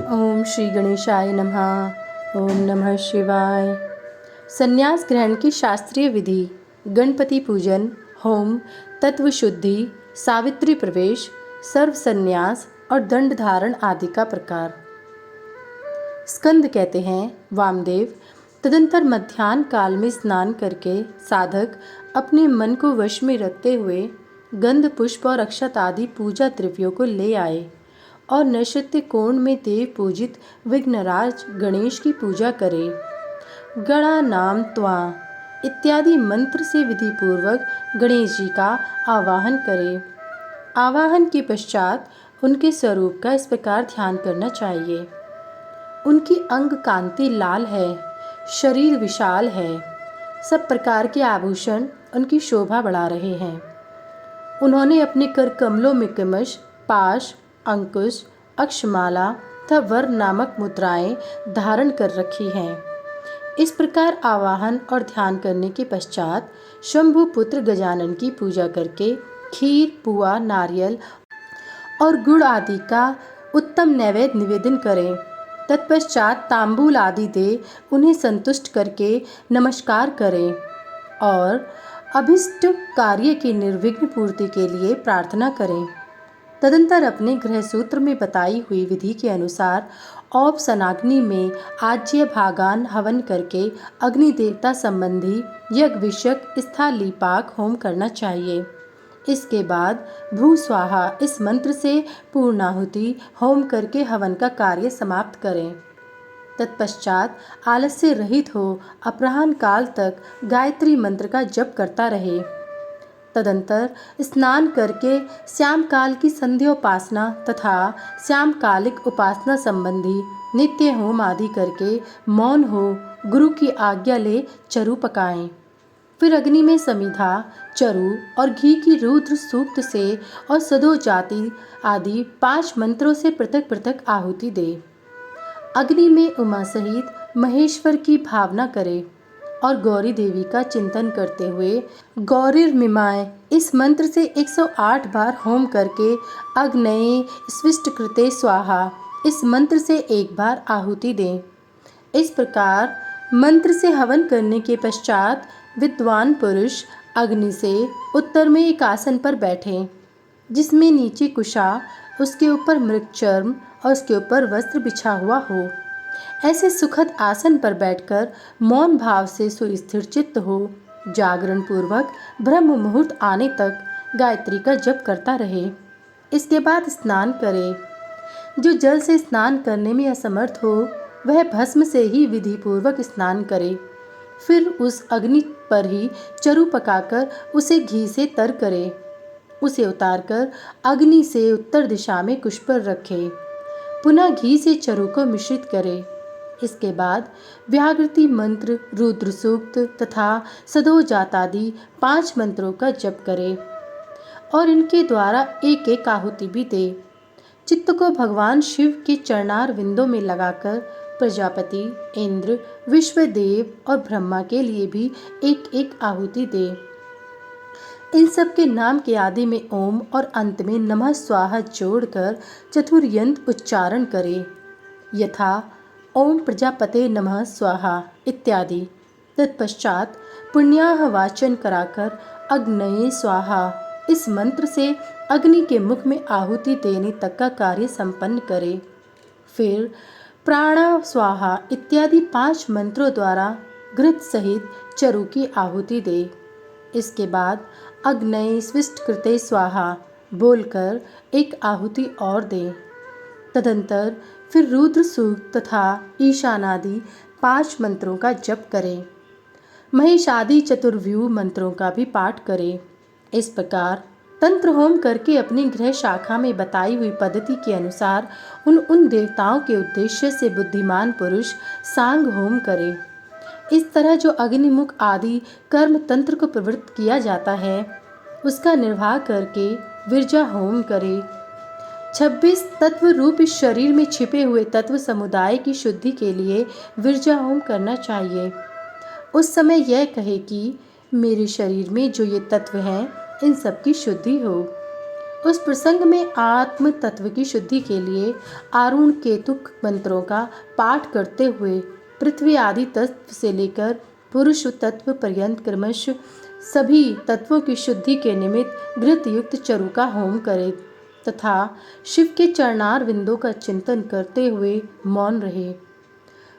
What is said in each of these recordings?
ओम श्री गणेशाय नमः। ओम नमः शिवाय। संन्यास ग्रहण की शास्त्रीय विधि: गणपति पूजन, होम, तत्व शुद्धि, सावित्री प्रवेश, सर्व संन्यास और दंड धारण आदि का प्रकार। स्कंद कहते हैं वामदेव। तदंतर मध्याह्न काल में स्नान करके साधक अपने मन को वश में रखते हुए गंध, पुष्प और अक्षत आदि पूजा द्रव्यों को ले आए और नैऋत्य कोण में देव पूजित विघ्नराज गणेश की पूजा करे। गणा नाम त्वा इत्यादि मंत्र से विधि पूर्वक गणेश जी का आवाहन करे। आवाहन के पश्चात उनके स्वरूप का इस प्रकार ध्यान करना चाहिए। उनकी अंग कांति लाल है, शरीर विशाल है, सब प्रकार के आभूषण उनकी शोभा बढ़ा रहे हैं। उन्होंने अपने कर कमलों में कमश, पाश, अंकुश, अक्षमाला तथा वर नामक मुद्राएं धारण कर रखी हैं। इस प्रकार आवाहन और ध्यान करने के पश्चात शंभु पुत्र गजानन की पूजा करके खीर, पुआ, नारियल और गुड़ आदि का उत्तम नैवेद्य निवेदन करें। तत्पश्चात तांबूल आदि दे उन्हें संतुष्ट करके नमस्कार करें और अभिष्ट कार्य की निर्विघ्न पूर्ति के लिए प्रार्थना करें। तदंतर अपने गृह सूत्र में बताई हुई विधि के अनुसार औपसनाग्नि में आज्य भागान हवन करके अग्नि देवता संबंधी यज्ञ विषयक स्थालीपाक होम करना चाहिए। इसके बाद भू स्वाहा इस मंत्र से पूर्णाहुति होम करके हवन का कार्य समाप्त करें। तत्पश्चात आलस्य रहित हो अपराह्न काल तक गायत्री मंत्र का जप करता रहे। तदंतर स्नान करके श्याम काल की संध्योपासना तथा श्यामकालिक उपासना संबंधी नित्य होम आदि करके मौन हो गुरु की आज्ञा ले चरु पकाएं। फिर अग्नि में समिधा, चरु और घी की रुद्र सूक्त से और सदो जाति आदि 5 मंत्रों से पृथक पृथक आहुति दे। अग्नि में उमा सहित महेश्वर की भावना करे और गौरी देवी का चिंतन करते हुए गौरीर्मिमाय इस मंत्र से 108 बार होम करके अग्नये स्विष्ट कृते स्वाहा इस मंत्र से 1 बार आहुति दें। इस प्रकार मंत्र से हवन करने के पश्चात विद्वान पुरुष अग्नि से उत्तर में एक आसन पर बैठें, जिसमें नीचे कुशा, उसके ऊपर मृगचर्म और उसके ऊपर वस्त्र बिछा हुआ हो। ऐसे सुखद आसन पर बैठकर मौन भाव से सुस्थिर चित्त हो जागरण पूर्वक ब्रह्म मुहूर्त आने तक गायत्री का जप करता रहे। इसके बाद स्नान करे। जो जल से स्नान करने में असमर्थ हो वह भस्म से ही विधि पूर्वक स्नान करे। फिर उस अग्नि पर ही चरु पकाकर उसे घी से तर करे। उसे उतारकर अग्नि से उत्तर दिशा में कुश पर रखे। पुनः घी से चरु को मिश्रित करे। इसके बाद व्याहृति मंत्र, रुद्र सूक्त तथा सदो जातादि 5 मंत्रों का जप करे और इनके द्वारा एक एक आहुति भी दे। चित्त को भगवान शिव के चरणार विंदों में लगाकर प्रजापति, इंद्र, विश्वदेव और ब्रह्मा के लिए भी एक एक आहुति दे। इन सब के नाम के आदि में ओम और अंत में नमः स्वाहा जोड़कर चतुर्यंत उच्चारण करे, यथा ओम प्रजापते नमः स्वाहा इत्यादि। तत्पश्चात पुण्याह वाचन कराकर अग्नये स्वाहा इस मंत्र से अग्नि के मुख में आहुति देने तक का कार्य संपन्न करे। फिर प्राणा स्वाहा इत्यादि 5 मंत्रों द्वारा घृत सहित चरु की आहुति दे। इसके बाद अग्नये स्विष्ट कृते स्वाहा बोलकर एक आहुति और दे। तदंतर फिर रुद्र सूक्त तथा ईशानादि 5 मंत्रों का जप करें। महेशादि चतुर्व्यूह मंत्रों का भी पाठ करें। इस प्रकार तंत्र होम करके अपनी गृह शाखा में बताई हुई पद्धति के अनुसार उन देवताओं के उद्देश्य से बुद्धिमान पुरुष सांग होम करे। इस तरह जो अग्निमुख आदि कर्म तंत्र को प्रवृत्त किया जाता है उसका निर्वाह करके विरजा होम करे। 26 तत्व रूप इस शरीर में छिपे हुए तत्व समुदाय की शुद्धि के लिए विरजा होम करना चाहिए। उस समय यह कहे कि मेरे शरीर में जो ये तत्व हैं इन सब की शुद्धि हो। उस प्रसंग में आत्म तत्व की शुद्धि के लिए आरुण केतुक मंत्रों का पाठ करते हुए पृथ्वी आदि तत्व से लेकर पुरुष तत्व पर्यंत क्रमश सभी तत्वों की शुद्धि के निमित्त घृत युक्त चरु का होम करें तथा शिव के चरणार विंदों का चिंतन करते हुए मौन रहे।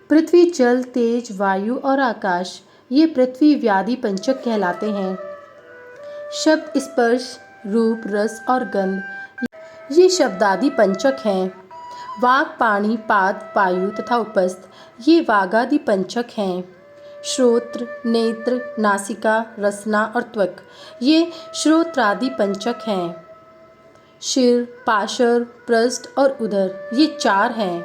पृथ्वी, जल, तेज, वायु और आकाश ये पृथ्वी व्याधि पंचक कहलाते हैं। शब्द, स्पर्श, रूप, रस और गंध ये शब्दादि पंचक हैं। वाक, पाणी, पाद, वायु तथा उपस्थ ये वागादि पंचक हैं। श्रोत्र, नेत्र, नासिका, रसना और त्वक ये श्रोत्रादि पंचक हैं। शिर, पाशर, पृष्ठ और उदर ये 4 हैं।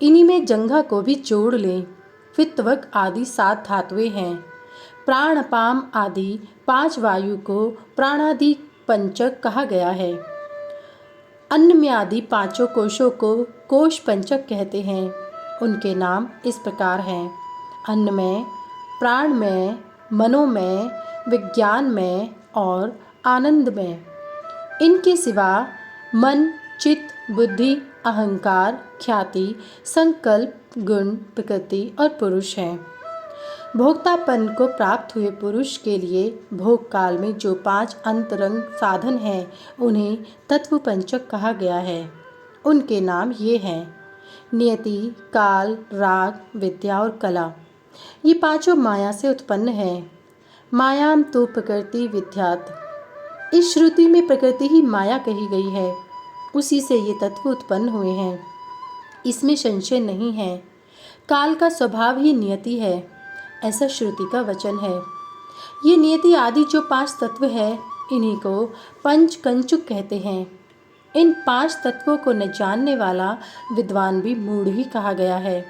इन्हीं में जंघा को भी जोड़ लें। फिर त्वक आदि 7 धातुएं हैं। प्राण, अपान आदि 5 वायु को प्राणादि पंचक कहा गया है। अन्न में आदि 5 कोशों को कोश पंचक कहते हैं। उनके नाम इस प्रकार हैं: अन्नमय, प्राणमय, मनोमय, विज्ञानमय और आनंदमय। इनके सिवा मन, चित्त, बुद्धि, अहंकार, ख्याति, संकल्प, गुण, प्रकृति और पुरुष हैं। भोक्तापन को प्राप्त हुए पुरुष के लिए भोग काल में जो 5 अंतरंग साधन हैं उन्हें तत्व पंचक कहा गया है। उनके नाम ये हैं: नियति, काल, राग, विद्या और कला। ये 5 माया से उत्पन्न हैं। मायाम तो प्रकृति विद्यात्। इस श्रुति में प्रकृति ही माया कही गई है। उसी से ये तत्व उत्पन्न हुए हैं, इसमें संशय नहीं है। काल का स्वभाव ही नियति है, ऐसा श्रुति का वचन है। ये नियति आदि जो 5 तत्व है इन्हीं को पंच कंचुक कहते हैं। इन 5 तत्वों को न जानने वाला विद्वान भी मूढ़ ही कहा गया है।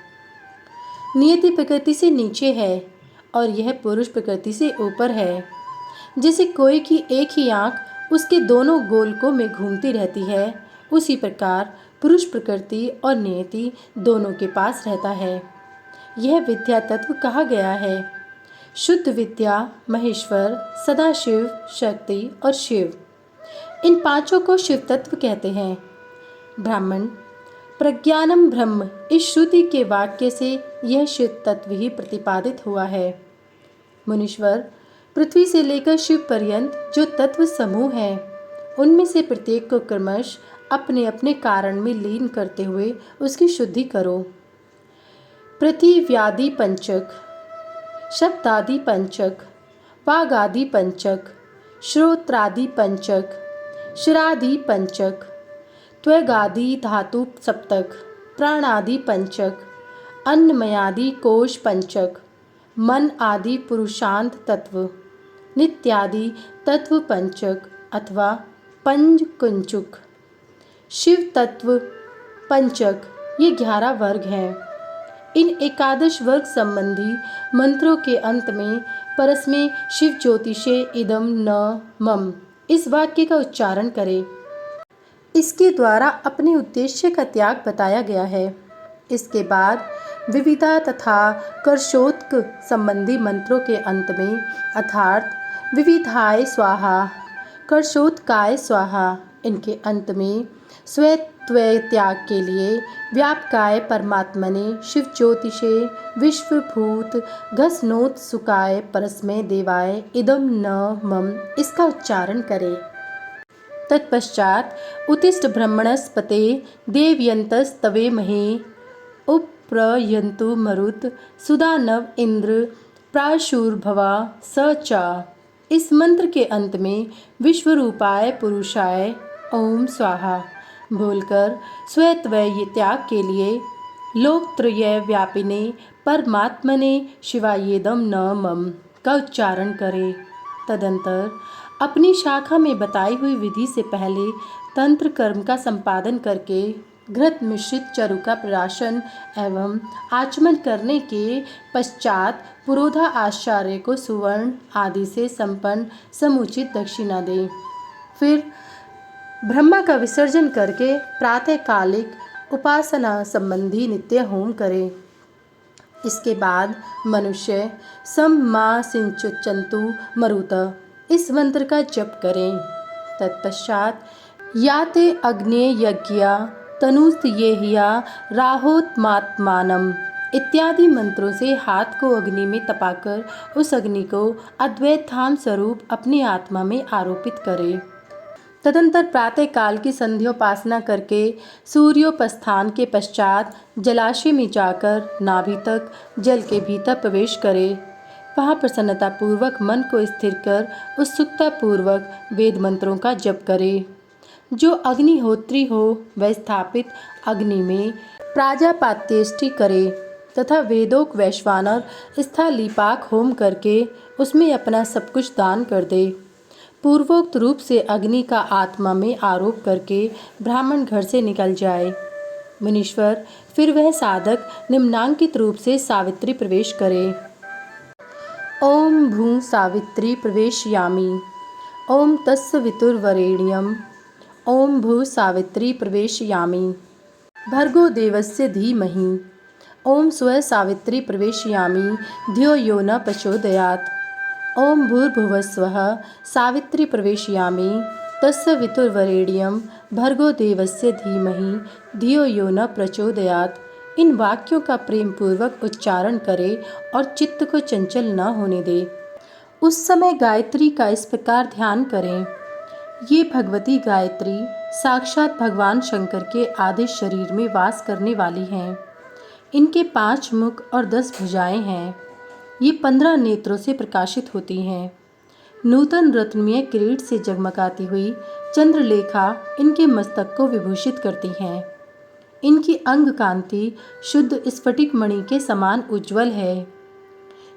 नियति प्रकृति से नीचे है और यह पुरुष प्रकृति से ऊपर है। जैसे कोई की एक ही आँख उसके दोनों गोलकों में घूमती रहती है, उसी प्रकार पुरुष प्रकृति और नियति दोनों के पास रहता है। यह विद्या तत्व कहा गया है। शुद्ध विद्या, महेश्वर, सदाशिव, शक्ति और शिव, इन 5 को शिव तत्व कहते हैं। ब्राह्मण, प्रज्ञानम ब्रह्म, इस श्रुति के वाक्य से यह शिव तत्व ही प्रतिपादित हुआ है। मुनीश्वर, पृथ्वी से लेकर शिव पर्यंत जो तत्व समूह है उनमें से प्रत्येक को क्रमश अपने अपने कारण में लीन करते हुए उसकी शुद्धि करो। पृथिव्यादि पंचक, शब्दादि पंचक, वागादि पंचक, श्रोत्रादि पंचक, शिरादि पंचक, त्वगादि धातु सप्तक, प्राणादि पंचक, अन्नमयादि कोश पंचक, मन आदि पुरुषांत तत्व, नित्यादि तत्व पंचक अथवा पंचकुंचुक, शिव तत्व पंचक ये 11 वर्ग हैं। इन 11 वर्ग संबंधी मंत्रों के अंत में परस्मै शिव ज्योतिषे इदम न मम इस वाक्य का उच्चारण करें। इसके द्वारा अपने उद्देश्य का त्याग बताया गया है। इसके बाद विविधा तथा कर्षोत्क संबंधी मंत्रों के अंत में अर्थात विविधाय स्वाहा, कर्षोत्काय स्वाहा, इनके अंत में स्वत्वय त्याग के लिए व्यापकाय परमात्मने शिव ज्योतिषे विश्वभूत घसनोत्सुकाय परस्मै देवाय इदम न मम इसका उच्चारण करें। तत्पश्चात उत्तिष्ठ ब्रह्मणस्पते देवयन्तस्तवे महे उप्रयन्तु मरुत सुदानव इंद्र प्राशुर्भवा स च। इस मंत्र के अंत में विश्वरूपाय पुरुषाय ओम स्वाहा बोलकर स्वत्वय त्याग के लिए लोकत्रय व्यापिने परमात्मने शिवायेदम न मम का उच्चारण करें। तदंतर अपनी शाखा में बताई हुई विधि से पहले तंत्र कर्म का संपादन करके घृत मिश्रित चरु का प्राशन एवं आचमन करने के पश्चात पुरोधा आचार्य को सुवर्ण आदि से संपन्न समुचित दक्षिणा दें। फिर ब्रह्मा का विसर्जन करके प्रातःकालिक उपासना संबंधी नित्य होम करें। इसके बाद मनुष्य सम मा सिंचुचंतु मरुत इस मंत्र का जप करें। तत्पश्चात या ते अग्ने यज्ञा तनुस्त ये हिया राहोत्मात्मानम इत्यादि मंत्रों से हाथ को अग्नि में तपाकर उस अग्नि को अद्वैत धाम स्वरूप अपनी आत्मा में आरोपित करे। तदंतर प्रातः काल की संध्योपासना करके सूर्योपस्थान के पश्चात जलाशय में जाकर नाभि तक जल के भीतर प्रवेश करे। वहाँ प्रसन्नता पूर्वक मन को स्थिर कर उत्सुकता पूर्वक वेद मंत्रों का जप करे। जो अग्निहोत्री हो वह स्थापित अग्नि में प्राजापात्येष्टि करे तथा वेदोक वैश्वानर स्थलीपाक होम करके उसमें अपना सब कुछ दान कर दे। पूर्वोक्त रूप से अग्नि का आत्मा में आरोप करके ब्राह्मण घर से निकल जाए। मुनीश्वर फिर वह साधक निम्नांकित रूप से सावित्री प्रवेश करे। ओम भू सावित्री प्रवेशयामि। ओम तस्य वितुर्वरेण्यम। ओम भू सावित्री प्रवेशयामि। भर्गो देवस्य धीमहि। ओम स्व सावित्री प्रवेशयामि धियो यो न प्रचोदयात्। ओम भूर्भुवस्वः सावित्री प्रवेशयामि तस्य वितुर्वरेण्यम भर्गो देवस्य धीमहि धियो यो न प्रचोदयात्। इन वाक्यों का प्रेम पूर्वक उच्चारण करे और चित्त को चंचल न होने दे। उस समय गायत्री का इस प्रकार ध्यान करें। ये भगवती गायत्री साक्षात भगवान शंकर के आधे शरीर में वास करने वाली हैं। इनके 5 मुख और 10 भुजाएं हैं। ये 15 नेत्रों से प्रकाशित होती हैं। नूतन रत्नमय किरीट से जगमगाती हुई चंद्रलेखा इनके मस्तक को विभूषित करती हैं। इनकी अंग कांति शुद्ध स्फटिक मणि के समान उज्ज्वल है।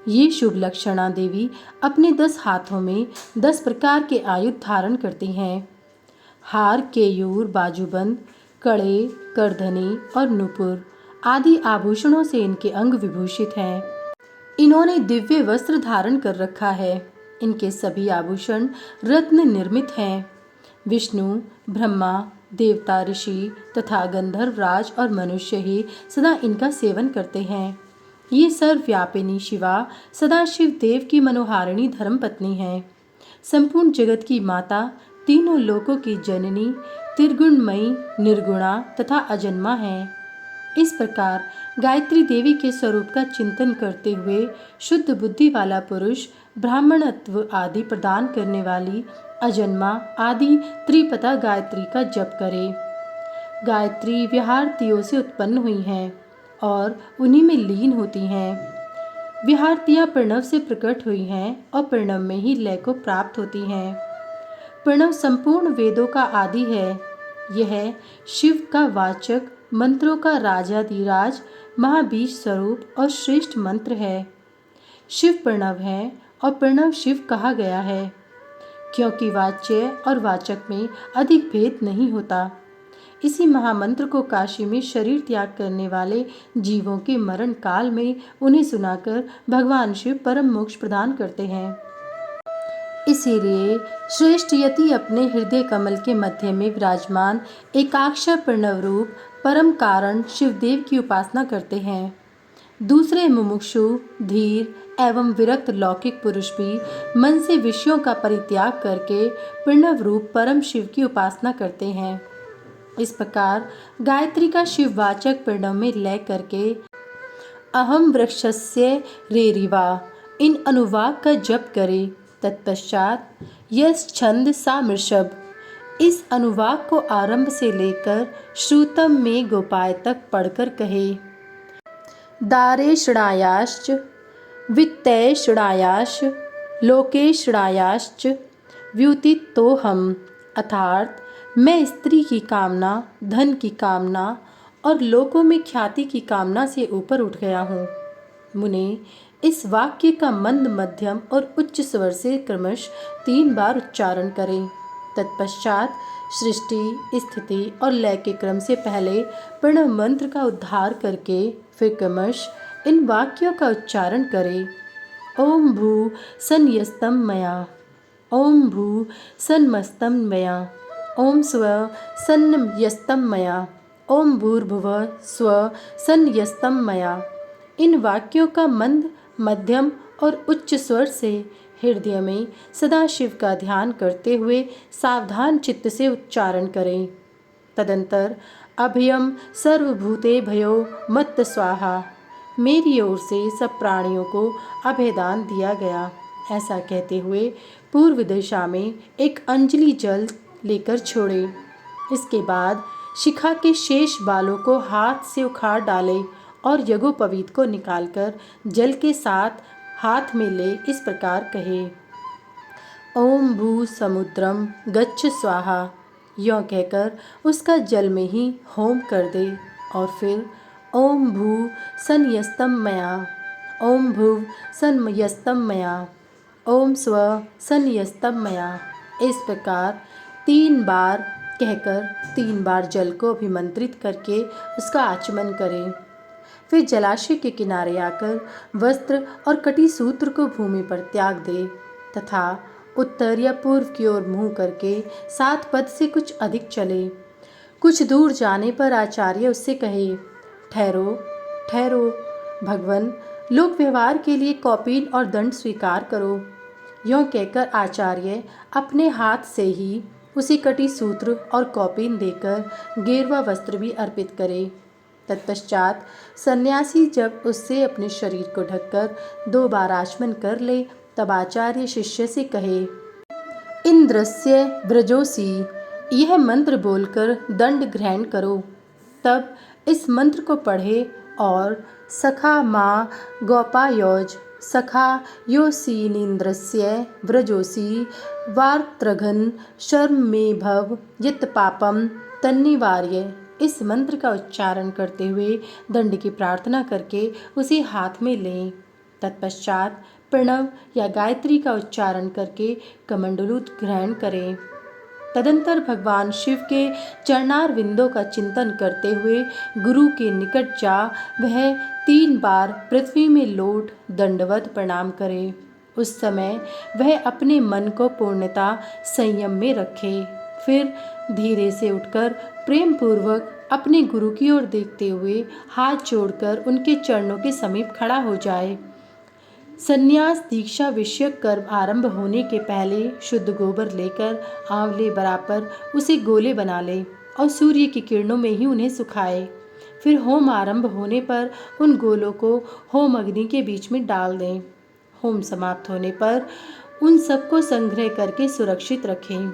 ये शुभ लक्षणा देवी अपने 10 हाथों में 10 प्रकार के आयुध धारण करती हैं। हार, केयूर, बाजूबंद, कड़े, करधनी और नुपुर आदि आभूषणों से इनके अंग विभूषित हैं। इन्होंने दिव्य वस्त्र धारण कर रखा है। इनके सभी आभूषण रत्न निर्मित हैं। विष्णु, ब्रह्मा, देवता, ऋषि तथा गंधर्व राज और मनुष्य ही सदा इनका सेवन करते हैं। ये सर्वव्यापिनी शिवा सदाशिव देव की मनोहारिणी धर्मपत्नी है। संपूर्ण जगत की माता, तीनों लोकों की जननी, त्रिगुणमयी, निर्गुणा तथा अजन्मा है। इस प्रकार गायत्री देवी के स्वरूप का चिंतन करते हुए शुद्ध बुद्धि वाला पुरुष ब्राह्मणत्व आदि प्रदान करने वाली अजन्मा आदि त्रिपदा गायत्री का जप करे। गायत्री विहारतियों से उत्पन्न हुई हैं और उन्हीं में लीन होती हैं। विहारतियाँ प्रणव से प्रकट हुई हैं और प्रणव में ही लय को प्राप्त होती हैं। प्रणव संपूर्ण वेदों का आदि है। यह शिव का वाचक, मंत्रों का राजाधिराज, महाबीज स्वरूप और श्रेष्ठ मंत्र है। शिव प्रणव है और प्रणव शिव कहा गया है, क्योंकि वाच्य और वाचक में अधिक भेद नहीं होता। इसी महामंत्र को काशी में शरीर त्याग करने वाले जीवों के मरण काल में उन्हें सुनाकर भगवान शिव परम मोक्ष प्रदान करते हैं। इसीलिए श्रेष्ठ यति अपने हृदय कमल के मध्य में विराजमान एकाक्षर प्रणव रूप परम कारण शिवदेव की उपासना करते हैं। दूसरे मुमुक्षु, धीर एवं विरक्त लौकिक पुरुष भी मन से विषयों का परित्याग करके प्रणव रूप परम शिव की उपासना करते हैं। इस प्रकार गायत्री का शिववाचक प्रणव में लय करके अहम वृक्षस्य रेरिवा इन अनुवाक का जप करे। तत्पश्चात यस छंद सा मृषभ इस अनुवाक को आरंभ से लेकर श्रुतम में गोपाय तक पढ़कर कहे। दारेषणायाश्च वित्तैषणायाश्च लोकेषणायाश्च व्युतितोहम अर्थात मैं स्त्री की कामना, धन की कामना और लोकों में ख्याति की कामना से ऊपर उठ गया हूँ। मुने इस वाक्य का मंद, मध्यम और उच्च स्वर से क्रमश 3 बार उच्चारण करें। तत्पश्चात सृष्टि, स्थिति और लय के क्रम से पहले प्रणव मंत्र का उद्धार करके फिर क्रमश इन वाक्यों का उच्चारण करें। ओम भू संयस्तम मया, ओम भू सन्मस्तम मया, ओम स्व सन्यस्तम मया, ओम भूर्भुवः स्व सन्यस्तम मया। इन वाक्यों का मंद, मध्यम और उच्च स्वर से हृदय में सदा शिव का ध्यान करते हुए सावधान चित्त से उच्चारण करें। तदंतर अभयम सर्वभूते भयो मत्त स्वाहा, मेरी ओर से सब प्राणियों को अभयदान दिया गया, ऐसा कहते हुए पूर्व दिशा में एक अंजलि जल लेकर छोड़े। इसके बाद शिखा के शेष बालों को हाथ से उखाड़ डाले और यज्ञोपवीत को निकालकर जल के साथ हाथ में ले इस प्रकार कहे, ओम भू समुद्रम गच्छ स्वाहा। यों कहकर उसका जल में ही होम कर दे और फिर ओम भू संयस्तम मया, ओम भुव संयस्तम मया, ओम स्व संयस्तम मया, इस प्रकार 3 बार कहकर 3 बार जल को अभिमंत्रित करके उसका आचमन करें। फिर जलाशय के किनारे आकर वस्त्र और कटी सूत्र को भूमि पर त्याग दे तथा उत्तर या पूर्व की ओर मुंह करके 7 पद से कुछ अधिक चले। कुछ दूर जाने पर आचार्य उससे कहे, ठहरो ठहरो भगवन, लोक व्यवहार के लिए कौपीन और दंड स्वीकार करो। यों कहकर आचार्य अपने हाथ से ही उसे कटी सूत्र और कौपीन देकर गेरुआ वस्त्र भी अर्पित करे। तत्पश्चात सन्यासी जब उससे अपने शरीर को ढककर 2 बार आचमन कर ले तब आचार्य शिष्य से कहे, इंद्रस्य व्रजोसी, यह मंत्र बोलकर दंड ग्रहण करो। तब इस मंत्र को पढ़े और सखा माँ गोपायोज सखा योसीनीन्द्रस्य व्रजोसी वार्त्रघन शर्म में भव यत पापम तन्निवार्य, इस मंत्र का उच्चारण करते हुए दंड की प्रार्थना करके उसे हाथ में लें। तत्पश्चात प्रणव या गायत्री का उच्चारण करके कमंडलूत ग्रहण करें। तदंतर भगवान शिव के चरणार विंदों का चिंतन करते हुए गुरु के निकट जा वह 3 बार पृथ्वी में लौट दंडवत प्रणाम करे। उस समय वह अपने मन को पूर्णता संयम में रखे। फिर धीरे से उठकर प्रेम पूर्वक अपने गुरु की ओर देखते हुए हाथ जोड़कर उनके चरणों के समीप खड़ा हो जाए। संन्यास दीक्षा विषयक कर्म आरंभ होने के पहले शुद्ध गोबर लेकर आंवले बराबर उसे गोले बना ले और सूर्य की किरणों में ही उन्हें सुखाए। फिर होम आरंभ होने पर उन गोलों को होम अग्नि के बीच में डाल दें। होम समाप्त होने पर उन सबको संग्रह करके सुरक्षित रखें।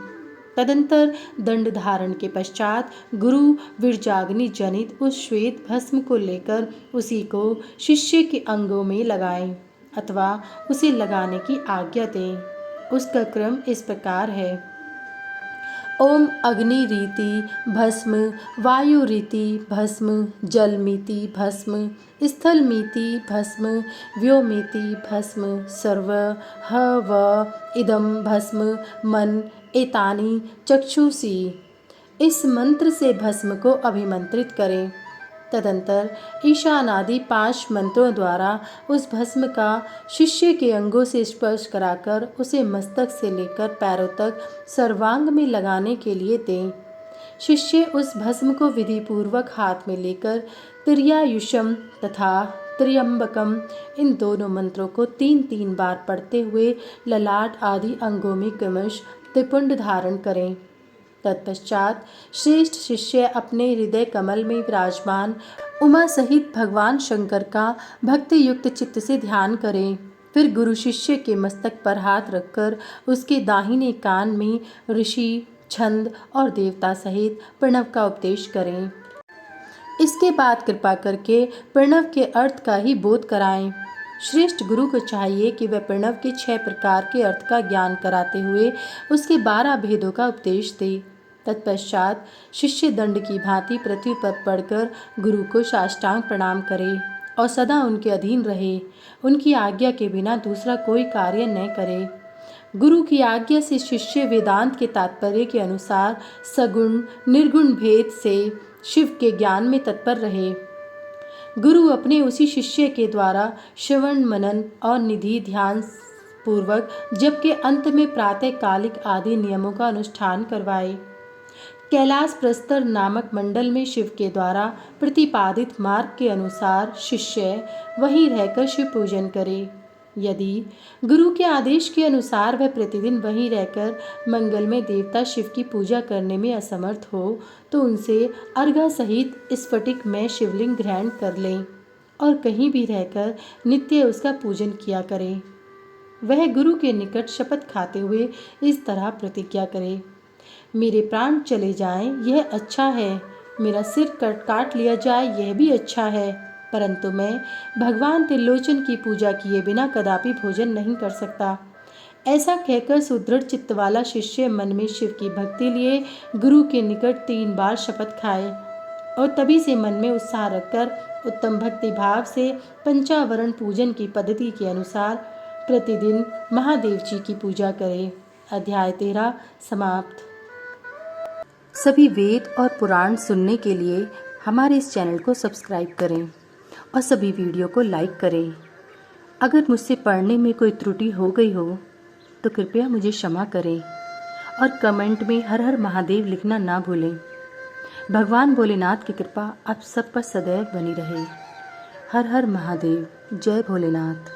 तदंतर दंड धारण के पश्चात गुरु विरजाग्नि जनित उस श्वेत भस्म को लेकर उसी को शिष्य के अंगों में लगाएं अथवा उसे लगाने की आज्ञा दें। उसका क्रम इस प्रकार है, ओम अग्नि रीति भस्म, वायु रीति भस्म, जल मीति भस्म, स्थल मीति भस्म, व्योमीति भस्म, सर्व ह व इदम भस्म, मन एतानि चक्षुषी, इस मंत्र से भस्म को अभिमंत्रित करें। तदंतर ईशानादि 5 मंत्रों द्वारा उस भस्म का शिष्य के अंगों से स्पर्श कराकर उसे मस्तक से लेकर पैरों तक सर्वांग में लगाने के लिए दें। शिष्य उस भस्म को विधि पूर्वक हाथ में लेकर त्र्यायुषम तथा त्र्यंबकम, इन दोनों मंत्रों को 3-3 बार पढ़ते हुए ललाट आदि अंगों में क्रमश त्रिपुंड धारण करें। तत्पश्चात श्रेष्ठ शिष्य अपने हृदय कमल में विराजमान उमा सहित भगवान शंकर का भक्ति युक्त चित्त से ध्यान करें। फिर गुरु शिष्य के मस्तक पर हाथ रखकर उसके दाहिने कान में ऋषि, छंद और देवता सहित प्रणव का उपदेश करें। इसके बाद कृपा करके प्रणव के अर्थ का ही बोध कराएं। श्रेष्ठ गुरु को चाहिए कि वह प्रणव के 6 प्रकार के अर्थ का ज्ञान कराते हुए उसके 12 भेदों का उपदेश दे। तत्पश्चात शिष्य दंड की भांति पृथ्वी पर पड़कर गुरु को साष्टांग प्रणाम करे और सदा उनके अधीन रहे। उनकी आज्ञा के बिना दूसरा कोई कार्य न करे। गुरु की आज्ञा से शिष्य वेदांत के तात्पर्य के अनुसार सगुण निर्गुण भेद से शिव के ज्ञान में तत्पर रहे। गुरु अपने उसी शिष्य के द्वारा श्रवण मनन और निधि ध्यान पूर्वक जब के अंत में प्रातःकालिक आदि नियमों का अनुष्ठान करवाए। कैलाश प्रस्तर नामक मंडल में शिव के द्वारा प्रतिपादित मार्ग के अनुसार शिष्य वहीं रहकर शिव पूजन करे। यदि गुरु के आदेश के अनुसार वह प्रतिदिन वहीं रहकर मंगलमय देवता शिव की पूजा करने में असमर्थ हो तो उनसे अर्घा सहित स्फटिक में शिवलिंग ग्रहण कर लें और कहीं भी रहकर नित्य उसका पूजन किया करें। वह गुरु के निकट शपथ खाते हुए इस तरह प्रतिज्ञा करे, मेरे प्राण चले जाएं यह अच्छा है, मेरा सिर काट लिया जाए यह भी अच्छा है, परंतु मैं भगवान त्रिलोचन की पूजा किए बिना कदापि भोजन नहीं कर सकता। ऐसा कहकर सुदृढ़ चित्त वाला शिष्य मन में शिव की भक्ति लिए गुरु के निकट 3 बार शपथ खाए और तभी से मन में उत्साह रखकर उत्तम भक्ति भाव से पंचावरण पूजन की पद्धति के अनुसार प्रतिदिन महादेव जी की पूजा करें। अध्याय 13 समाप्त। सभी वेद और पुराण सुनने के लिए हमारे इस चैनल को सब्सक्राइब करें और सभी वीडियो को लाइक करें। अगर मुझसे पढ़ने में कोई त्रुटि हो गई हो तो कृपया मुझे क्षमा करें और कमेंट में हर हर महादेव लिखना ना भूलें। भगवान भोलेनाथ की कृपा आप सब पर सदैव बनी रहे। हर हर महादेव। जय भोलेनाथ।